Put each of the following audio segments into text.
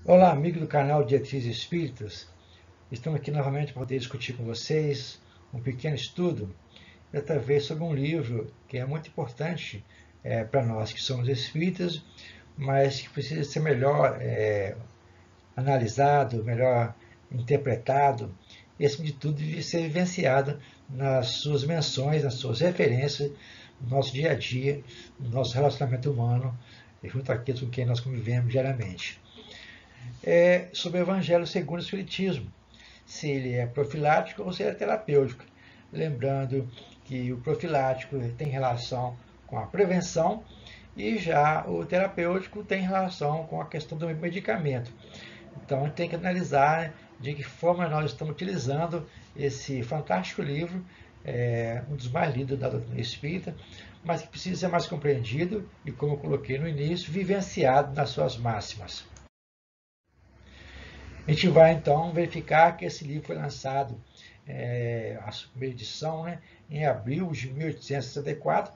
Olá, amigo do canal Diretrizes Espíritas. Estamos aqui novamente para poder discutir com vocês um pequeno estudo, desta vez sobre um livro que é muito importante para nós que somos espíritas, mas que precisa ser melhor analisado, melhor interpretado e, acima de tudo, deve ser vivenciado nas suas menções, nas suas referências, no nosso dia a dia, no nosso relacionamento humano, junto àqueles com quem nós convivemos diariamente. É sobre o Evangelho segundo o Espiritismo, se ele é profilático ou se ele é terapêutico. Lembrando que o profilático tem relação com a prevenção e já o terapêutico tem relação com a questão do medicamento. Então, a gente tem que analisar de que forma nós estamos utilizando esse fantástico livro, um dos mais lidos da doutrina espírita, mas que precisa ser mais compreendido e, como eu coloquei no início, vivenciado nas suas máximas. A gente vai então verificar que esse livro foi lançado, a sua primeira edição, né, em abril de 1864,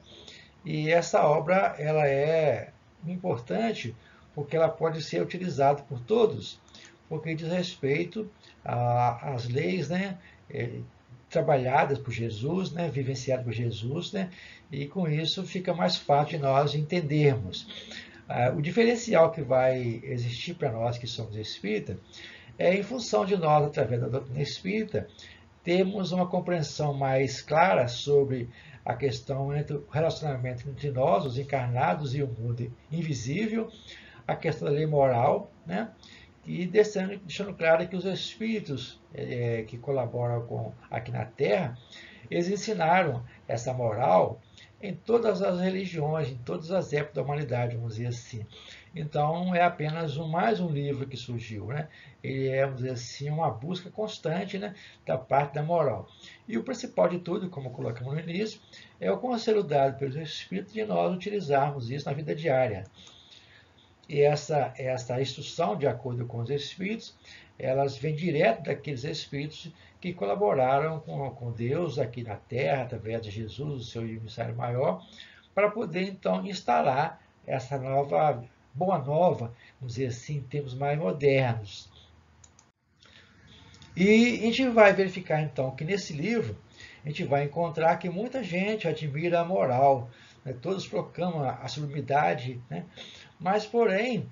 e essa obra ela é importante porque ela pode ser utilizada por todos, porque diz respeito às leis, né, trabalhadas por Jesus, né, vivenciadas por Jesus, né, e com isso fica mais fácil de nós entendermos. O diferencial que vai existir para nós que somos espíritas é em função de nós, através da doutrina espírita, termos uma compreensão mais clara sobre a questão entre o relacionamento entre nós, os encarnados, e o mundo invisível, a questão da lei moral, né? E deixando claro que os espíritos que colaboram aqui na Terra, eles ensinaram essa moral em todas as religiões, em todas as épocas da humanidade, vamos dizer assim. Então, é apenas mais um livro que surgiu, né? Ele é, vamos dizer assim, uma busca constante, né, da parte da moral. E o principal de tudo, como colocamos no início, é o conselho dado pelos Espíritos de nós utilizarmos isso na vida diária. E essa instrução, de acordo com os Espíritos, elas vêm direto daqueles Espíritos que colaboraram com Deus aqui na Terra, através de Jesus, o seu emissário maior, para poder, então, instalar essa nova, boa nova, vamos dizer assim, em termos mais modernos. E a gente vai verificar, então, que nesse livro a gente vai encontrar que muita gente admira a moral, né? Todos proclamam a sublimidade, né? Mas, porém,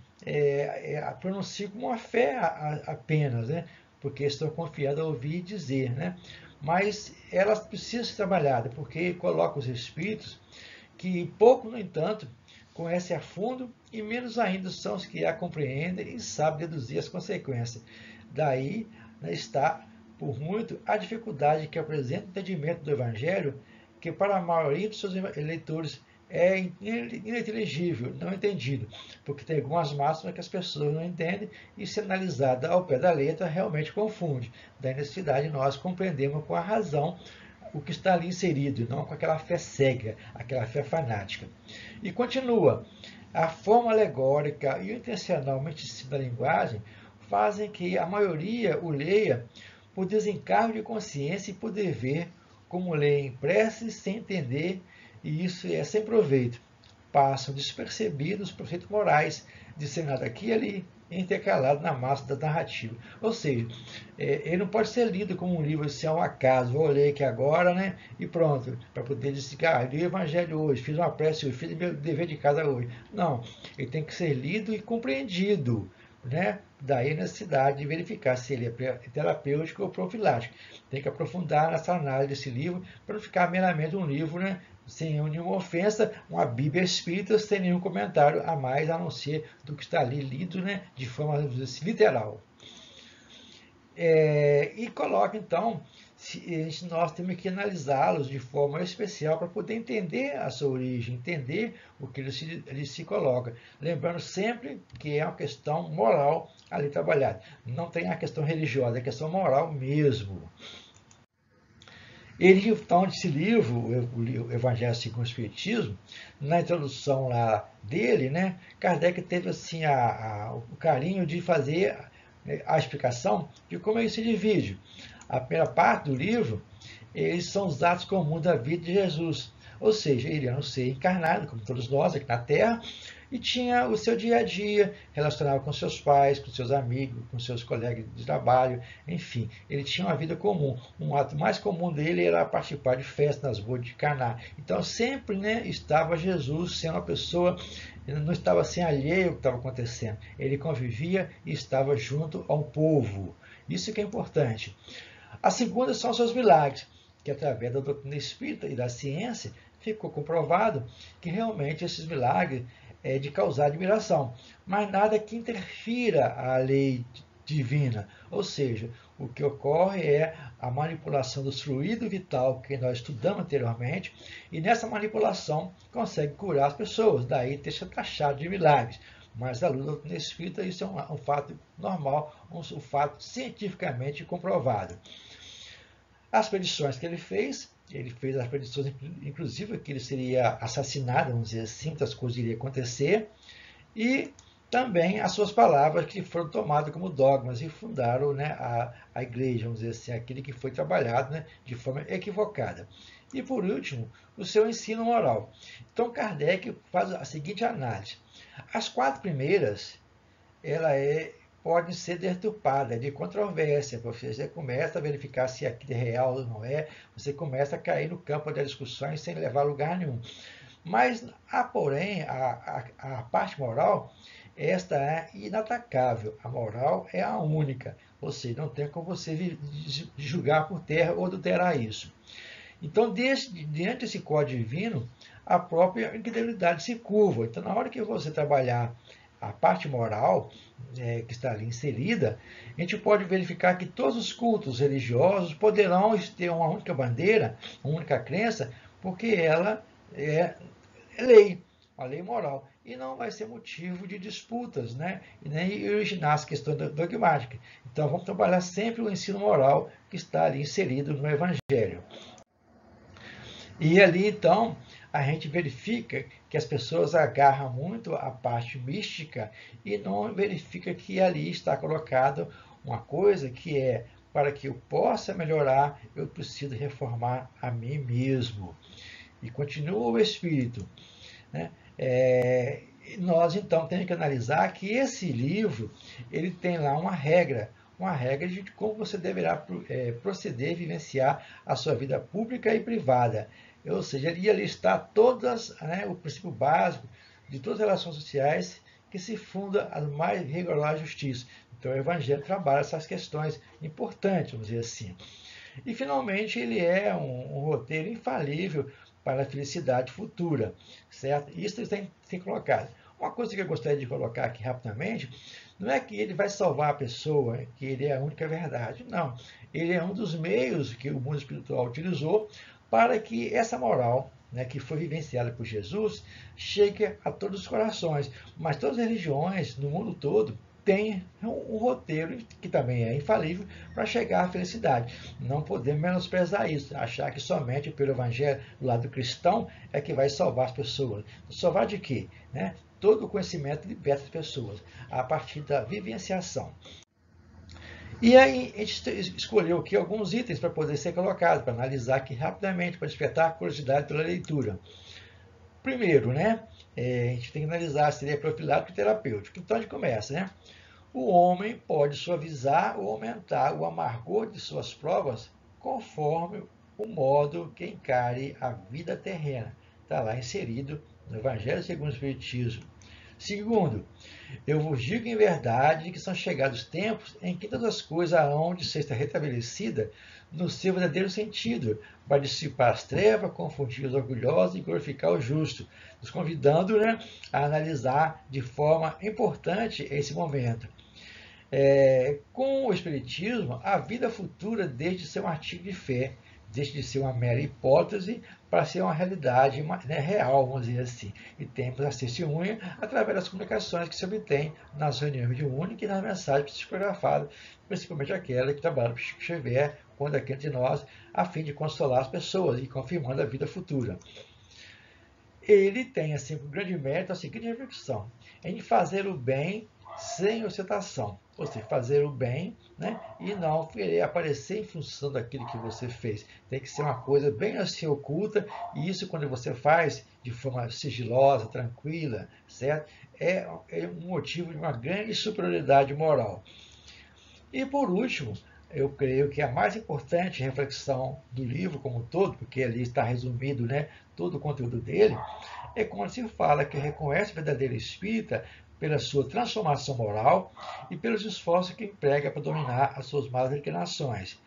pronunciam como uma fé apenas, né? Porque estão confiados a ouvir dizer, né? Mas elas precisam ser trabalhadas, porque colocam os espíritos que pouco, no entanto, conhecem a fundo e menos ainda são os que a compreendem e sabem deduzir as consequências. Daí, né, está, por muito, a dificuldade que apresenta o entendimento do Evangelho, que para a maioria dos seus eleitores é ininteligível, não entendido, porque tem algumas máximas que as pessoas não entendem e, se analisada ao pé da letra, realmente confunde. Da necessidade de nós compreendermos com a razão o que está ali inserido, não com aquela fé cega, aquela fé fanática. E continua, a forma alegórica e o intencional misticismo da linguagem fazem que a maioria o leia por desencargo de consciência e por dever, como leem em prece sem entender, e isso é sem proveito. Passam despercebidos os preceitos morais, disseminados aqui e ali, intercalado na massa da narrativa. Ou seja, ele não pode ser lido como um livro assim, ao acaso, vou ler aqui agora, né? E pronto, para poder dizer, li o Evangelho hoje, fiz uma prece hoje, fiz meu dever de casa hoje. Não, ele tem que ser lido e compreendido, né? Daí a necessidade de verificar se ele é terapêutico ou profilático. Tem que aprofundar nessa análise desse livro para não ficar meramente um livro, né, sem nenhuma ofensa, uma Bíblia espírita sem nenhum comentário a mais, a não ser do que está ali lido, né, de forma literal. E coloca, então, nós temos que analisá-los de forma especial para poder entender a sua origem, entender o que ele se coloca. Lembrando sempre que é uma questão moral ali trabalhada. Não tem a questão religiosa, é a questão moral mesmo. Ele, então, desse livro, o Evangelho segundo o Espiritismo, na introdução lá dele, né, Kardec teve assim, o carinho de fazer a explicação de como ele se divide. A primeira parte do livro, eles são os atos comuns da vida de Jesus. Ou seja, ele é um ser encarnado, como todos nós aqui na Terra, E tinha o seu dia a dia, relacionava com seus pais, com seus amigos, com seus colegas de trabalho, enfim, ele tinha uma vida comum. Um ato mais comum dele era participar de festas nas bodas de Caná. Então sempre, né, estava Jesus sendo uma pessoa, não estava assim alheio ao que estava acontecendo. Ele convivia e estava junto ao povo. Isso que é importante. A segunda são os seus milagres, que através da doutrina espírita e da ciência ficou comprovado que realmente esses milagres é de causar admiração, mas nada que interfira a lei divina. Ou seja, o que ocorre é a manipulação do fluido vital que nós estudamos anteriormente, e nessa manipulação consegue curar as pessoas, daí ter sido taxado de milagres. Mas à luz da doutrina espírita, isso é um fato normal, um fato cientificamente comprovado. As predições que ele fez as predições, inclusive, que ele seria assassinado, vamos dizer assim, muitas coisas iriam acontecer, e também as suas palavras que foram tomadas como dogmas e fundaram, né, a igreja, vamos dizer assim, aquele que foi trabalhado, né, de forma equivocada. E, por último, o seu ensino moral. Então, Kardec faz a seguinte análise. As 4 primeiras, pode ser deturpada, de controvérsia, porque você começa a verificar se aquilo é real ou não é, você começa a cair no campo das discussões sem levar a lugar nenhum. Mas porém, a parte moral, esta é inatacável. A moral é a única, ou seja, não tem como você julgar por terra ou adulterar isso. Então, diante desse código divino, a própria incredulidade se curva. Então, na hora que você trabalhar a parte moral, que está ali inserida, a gente pode verificar que todos os cultos religiosos poderão ter uma única bandeira, uma única crença, porque ela é lei, uma lei moral. E não vai ser motivo de disputas, né? E nem originar as questões dogmáticas. Então, vamos trabalhar sempre o ensino moral que está ali inserido no Evangelho. E ali, então, a gente verifica que as pessoas agarram muito a parte mística e não verifica que ali está colocado uma coisa que é, para que eu possa melhorar, eu preciso reformar a mim mesmo. E continua o Espírito, né? Nós, então, temos que analisar que esse livro, ele tem lá uma regra de como você deverá proceder e vivenciar a sua vida pública e privada. Ou seja, ele ia listar todas, né, o princípio básico de todas as relações sociais que se funda a mais rigorosa justiça. Então, o Evangelho trabalha essas questões importantes, vamos dizer assim. E, finalmente, ele é um roteiro infalível para a felicidade futura, certo? Isso tem colocado. Uma coisa que eu gostaria de colocar aqui rapidamente, não é que ele vai salvar a pessoa, que ele é a única verdade, não. Ele é um dos meios que o mundo espiritual utilizou para que essa moral, né, que foi vivenciada por Jesus, chegue a todos os corações. Mas todas as religiões no mundo todo têm um roteiro que também é infalível para chegar à felicidade. Não podemos menosprezar isso, achar que somente pelo evangelho do lado cristão é que vai salvar as pessoas. Salvar de quê? Né? Todo o conhecimento liberta as pessoas a partir da vivenciação. E aí a gente escolheu aqui alguns itens para poder ser colocados, para analisar aqui rapidamente, para despertar a curiosidade pela leitura. Primeiro, né, a gente tem que analisar se ele é profilático e terapêutico. Então a gente começa, né? O homem pode suavizar ou aumentar o amargor de suas provas conforme o modo que encare a vida terrena. Está lá inserido no Evangelho segundo o Espiritismo. Segundo, eu vos digo em verdade que são chegados tempos em que todas as coisas hão de ser restabelecidas no seu verdadeiro sentido, para dissipar as trevas, confundir os orgulhosos e glorificar o justo, nos convidando, né, a analisar de forma importante esse momento. Com o Espiritismo, a vida futura deixa de ser um artigo de fé, deixa de ser uma mera hipótese para ser uma realidade, né, real, vamos dizer assim. E temos a testemunha através das comunicações que se obtém nas reuniões mediúnicas e nas mensagens psicografadas, principalmente aquela que trabalha para Chico Xavier, quando aqui entre nós, a fim de consolar as pessoas e confirmando a vida futura. Ele tem, assim, um grande mérito a seguinte reflexão: em fazer o bem sem ostentação, ou seja, fazer o bem, né, e não querer aparecer em função daquilo que você fez. Tem que ser uma coisa bem assim oculta, e isso quando você faz, de forma sigilosa, tranquila, certo? É um motivo de uma grande superioridade moral. E por último, eu creio que a mais importante reflexão do livro como um todo, porque ali está resumido, né, todo o conteúdo dele, é quando se fala que reconhece o verdadeiro espírita pela sua transformação moral e pelos esforços que emprega para dominar as suas más inclinações.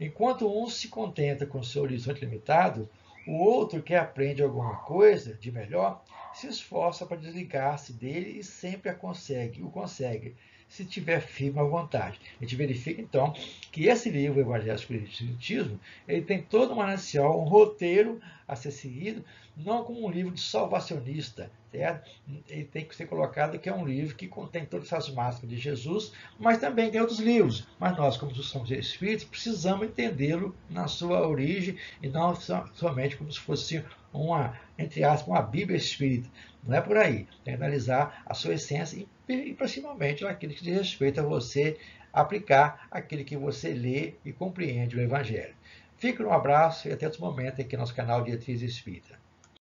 Enquanto um se contenta com seu horizonte limitado, o outro que aprende alguma coisa de melhor se esforça para desligar-se dele e sempre o consegue, se tiver firme à vontade. A gente verifica, então, que esse livro, o Evangelho do Espiritismo, ele tem todo um manancial, um roteiro a ser seguido, não como um livro de salvacionista, certo? Ele tem que ser colocado que é um livro que contém todas essas máximas de Jesus, mas também tem outros livros. Mas nós, como somos espíritos, precisamos entendê-lo na sua origem e não somente como se fosse uma, entre aspas, uma Bíblia espírita. Não é por aí. Tem que analisar a sua essência e principalmente naquilo que diz respeito a você aplicar aquilo que você lê e compreende o Evangelho. Fique um abraço e até outro momento aqui no nosso canal Diretriz Espírita.